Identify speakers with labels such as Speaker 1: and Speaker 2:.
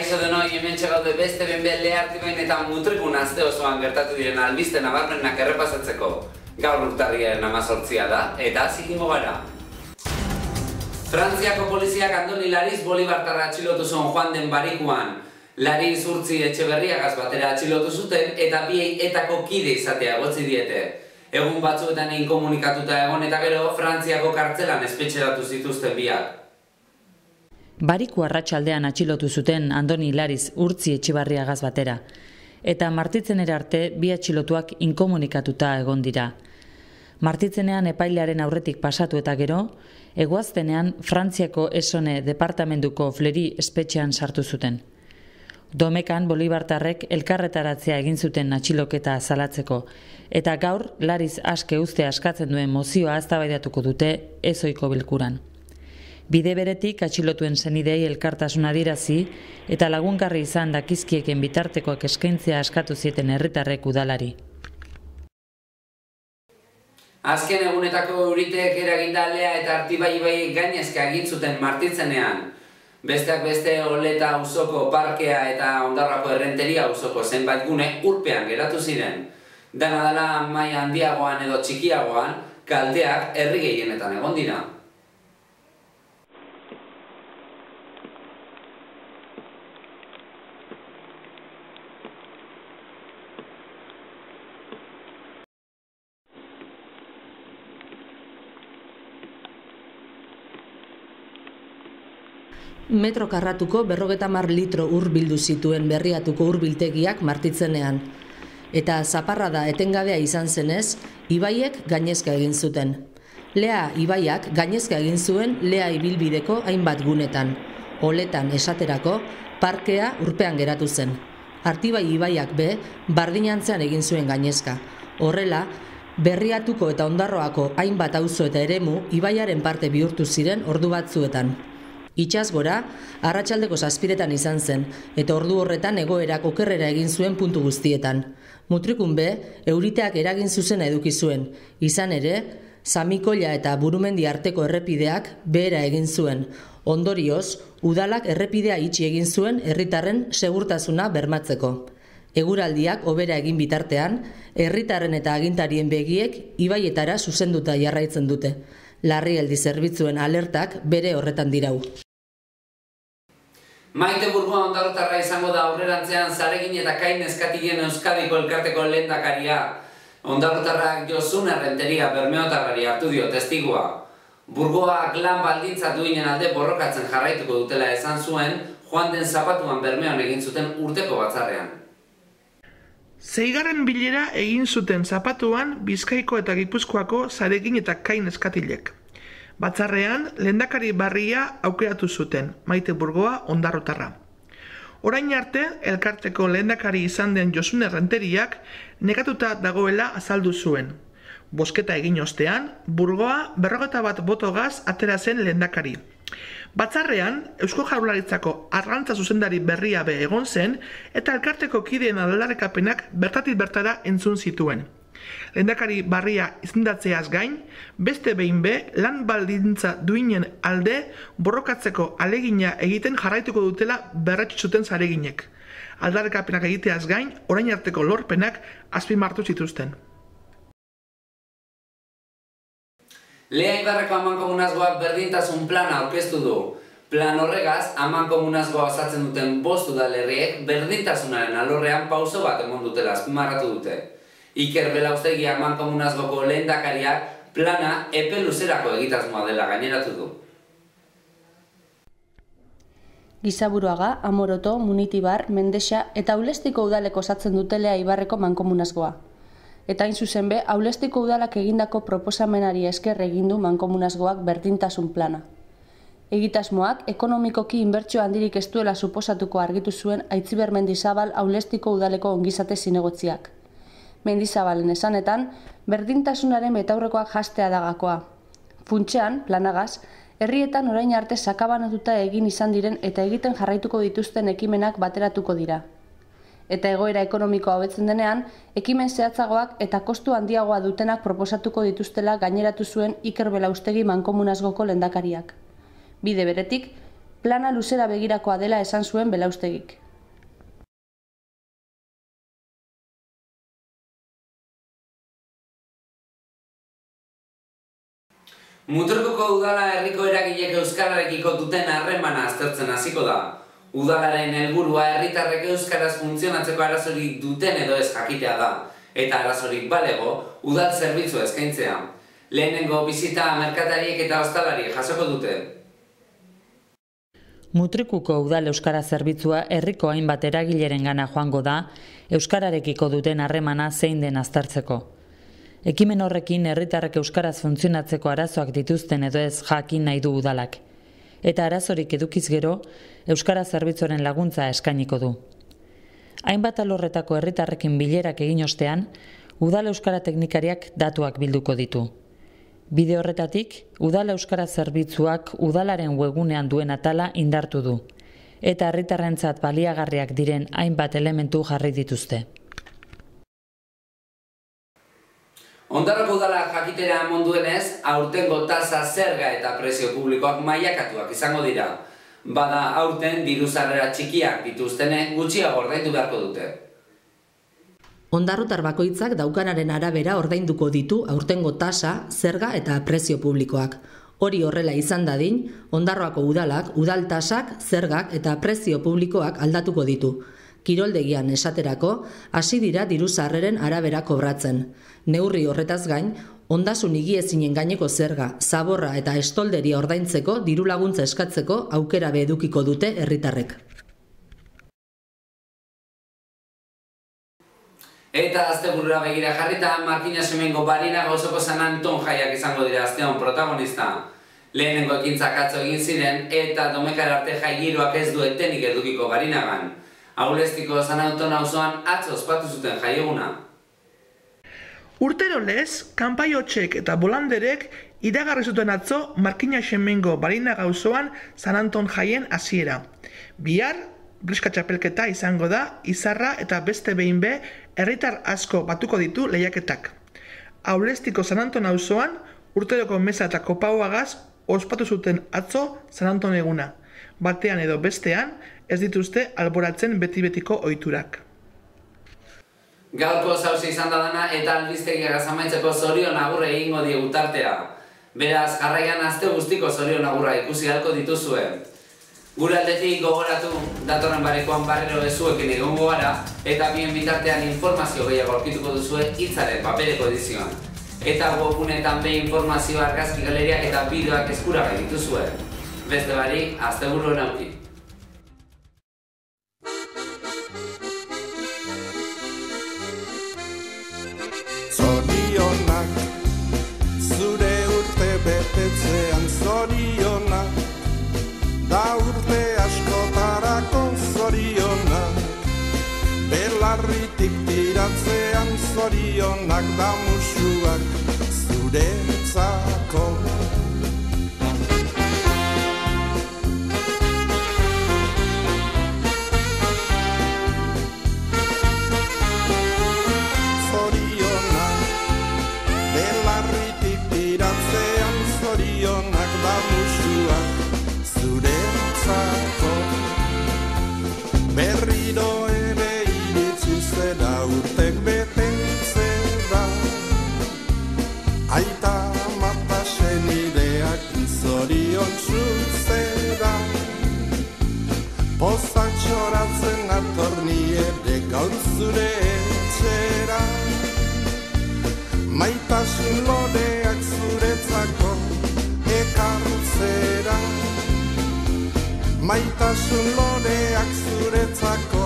Speaker 1: Kaixo denoi, hementxe gaude beste benbel lehartibain eta mutrikun azte osoan gertatu diren albiste nabarmenak errepasatzeko. Gaur urtarriaren 18 da, eta zikingo gara. Frantziako poliziak Andoni Lariz Bolibartarra atxilotu zuen joan den barikuan. Lariz Urtzi Etxeberriagaz batera atxilotu zuten eta biei etako kide izatea egotzi diete. Egun batzuetan inkomunikatuta egon eta gero Frantziako kartzelan espetxeratu zituzten biak.
Speaker 2: Bariku arratsaldean atxilotu zuten Andoni Lariz Urtzi Etxeberriagaz batera, eta martitzenera arte bi atxilotuak inkomunikatuta egon dira. Martitzenean epailearen aurretik pasatu eta gero, egoaztenean Frantziako Essone departamentuko Fleury espetxean sartu zuten. Domekan Bolibartarrek elkarretaratzea egin zuten atxiloketa salatzeko, eta gaur Lariz aske uztea eskatzen duen mozioa eztabaidatuko dute ezohiko bilkuran. Bide beretik atxilotuen senidei elkartasuna adierazi eta lagungarri izan dakizkieken bitartekoak eskaintzea eskatu zieten herritarrek udalari.
Speaker 1: Azken egunetako euriteek eraginda Lea eta Artibai ibaiek gainezka egin zuten martitzenean. Besteak beste Oleta auzoko parkea eta Ondarrako errenteria auzoko zenbait gune urpean geratu ziren. Dena dela maila handiagoan edo txikiagoan, kalteak herri gehienetan egon dira.
Speaker 3: Metro karratuko 50 litro ur bildu zituen Berriatuko urbiltegiak martitzenean. Eta zaparrada etengabea izan zenez, ibaiek gainezka egin zuten. Lea ibaiak gainezka egin zuen Lea ibilbideko hainbat gunetan. Oletan esaterako, parkea urpean geratu zen. Artibai ibaiak be, bardinantzean egin zuen gainezka. Horrela, Berriatuko eta Ondarroako hainbat auzo eta eremu ibaiaren parte bihurtu ziren ordu batzuetan. Itsas gora, arratsaldeko 7etan izan zen, eta ordu horretan egoerak okerrera egin zuen puntu guztietan. Mutrikun be, euriteak eragin zuzena eduki zuen. Izan ere, Samikolla eta Burumendi arteko errepideak behera egin zuen. Ondorioz, udalak errepidea itxi egin zuen herritarren segurtasuna bermatzeko. Eguraldiak hobera egin bitartean, herritarren eta agintarien begiek ibaietara zuzenduta jarraitzen dute. Larrialdi zerbitzuen alertak bere horretan dirau.
Speaker 1: Maite Burgoa Ondarrotarra izango da aurrerantzean Zaregin eta Kain Eskatilen Euskadiko elkarteko lehendakaria. Ondarrotarrak Josun Errenteria Bermeotarrari hartu dio testigua. Burgoak lan baldintza duinen alde borrokatzen jarraituko dutela esan zuen, joan den zapatuan Bermeon egin zuten urteko batzarrean.
Speaker 4: 6. bilera egin zuten zapatuan Bizkaiko eta Gipuzkoako Zaregin eta Kain Eskatilek. Batzarrean, lehendakari barria aukeratu zuten, Maite Burgoa Ondarrotarra. Orain arte, elkarteko lehendakari izan den Josun Errenteriak nekatuta dagoela azaldu zuen. Bozketa egin ostean, Burgoa 51 botogaz atera zen lehendakari. Batzarrean, Eusko Jaurlaritzako arrantza zuzendari berria be egon zen eta elkarteko kideen aldarrikapenak bertatik bertara entzun zituen. Lehendakari barria izendatzeaz gain, beste behin be lan baldintza duinen alde borrokatzeko alegina egiten jarraituko dutela berretsi zuten Zareginek. Aldarrikapenak egiteaz gain, orain arteko lorpenak azpimarratu zituzten.
Speaker 1: Lea Ibarreko amankomunazgoak berdintasun plana aurkeztu du. Plan horregaz, amankomunazgoa osatzen duten 5 udalerriek berdintasunaren alorrean pauso bat emon dutela azpimarratu dute. Iker Belauztegi amankomunazgoko lehendakariak plana epe luzerako egitasmoa dela gaineratu du.
Speaker 5: Gizaburuaga, Amoroto, Munitibar, Mendexa eta Aulestiko udaleko osatzen dute Lea Ibarreko mankomunazgoa. Eta hain zuzen be, Aulestiko udalak egindako proposamenari esker egin du mankomunazgoak berdintasun plana. Egitasmoak ekonomikoki inbertsio handirik ez duela suposatuko argitu zuen Aitziber Mendizabal Aulestiko udaleko ongizate zinegotziak. Mendizabalen esanetan, berdintasunaren betaurrekoak jastea dagakoa. Funtsean, planagaz, herrietan orain arte sakabanatuta egin izan diren eta egiten jarraituko dituzten ekimenak bateratuko dira. Eta egoera ekonomikoa hobetzen denean, ekimen zehatzagoak eta kostu handiagoa dutenak proposatuko dituztela gaineratu zuen Iker Belauztegi mankomunazgoko lehendakariak. Bide beretik, Plana luzera begirakoa dela esan zuen Belaustegik.
Speaker 1: Mutrikuko udala herriko eragilek euskararekiko duten harremana aztertzen hasiko da. Udalaren helburua herritarrek euskaraz funtzionatzeko arazorik duten edo ez jakitea da, eta arazorik balego, udal zerbitzu eskaintzea. Lehenengo bisita merkatariek eta ostalariek jasoko dute.
Speaker 2: Mutrikuko udal euskara zerbitzua herriko hainbat eragilerengana joango da, euskararekiko duten harremana zein den aztertzeko. Ekimen horrekin herritarrek euskaraz funtzionatzeko arazoak dituzten edo ez jakin nahi du udalak. Eta arazorik edukiz gero, euskara zerbitzuaren laguntza eskainiko du. Hainbat alorretako herritarrekin bilerak egin ostean, udal euskara teknikariak datuak bilduko ditu. Bide horretatik, udal euskara zerbitzuak udalaren webgunean duen atala indartu du, eta herritarrentzat baliagarriak diren hainbat elementu jarri dituzte.
Speaker 1: Ondarroko udalak jakitera emon duenez, aurtengo tasa, zerga eta prezio publikoak mailakatuak izango dira. Bada aurten diru sarrera txikiak dituztenek gutxiago ordaindu beharko dute.
Speaker 3: Ondarrutar bakoitzak daukanaren arabera ordainduko ditu aurtengo tasa, zerga eta prezio publikoak. Hori horrela izan dadin, Ondarroako udalak, udal tasak, zergak eta prezio publikoak aldatuko ditu. Kiroldegian esaterako, hasi dira diru sarreren arabera kobratzen. Neurri horretaz gain, ondasun higiezinen gaineko zerga, zaborra eta estolderia ordaintzeko diru laguntza eskatzeko aukera edukiko dute herritarrek.
Speaker 1: Eta asteburura begira jarrita, Markina Semengo Barinaga auzoko San Anton jaiak izango dira astean protagonista. Lehenengo ekintzak atzo egin ziren eta Domekar arte jai giroak ez du etenik edukiko Barinagan. Aulestiko San Anton auzoan atzo ospatu zuten jaieguna.
Speaker 4: Urtero lez, kanpaiotxek eta bolanderek iragarri zuten atzo Markina Semengo Barinaga auzoan San Anton jaien hasiera. Bihar, bleska txapelketa izango da, izarra eta beste behin be, herritar asko batuko ditu lehiaketak. Aulestiko San Anton auzoan, urteroko meza eta kopauagaz ospatu zuten atzo San Anton eguna. Batean edo bestean, ez dituzte alboratzen beti-betiko ohiturak.
Speaker 1: Gaurko zauze izan da dana eta albistegiak amaitzeko zorion agurre egingo diegu tartea. Beraz, jarraian aste guztiko zorion agurra ikusi ahalko dituzue. Gure aldetik gogoratu, datorren barekoan barrero ezuekin egongo gara, eta bien bitartean informazio gehiago aurkituko duzue hitzaren papereko edizioan. Eta webgunetan behin informazio argazki galeriak eta bideoak eskuragai dituzue. Beste barik, asteburuen auki.
Speaker 6: Zorionak, zure urte betetzean zorionak, da urte askotarako zorionak, belarritik tiratzean zorionak, da musuak zuretzako. Zorionak da musuak zuretzako. Berriro ere iritsi zera urtek betetzera, aita mata senideak zorion zuzera. Pozak txoratzen atorni ere gaur zure etxera, maitasun loreak zuretzako ekartzera, maitasun loreak zuretzako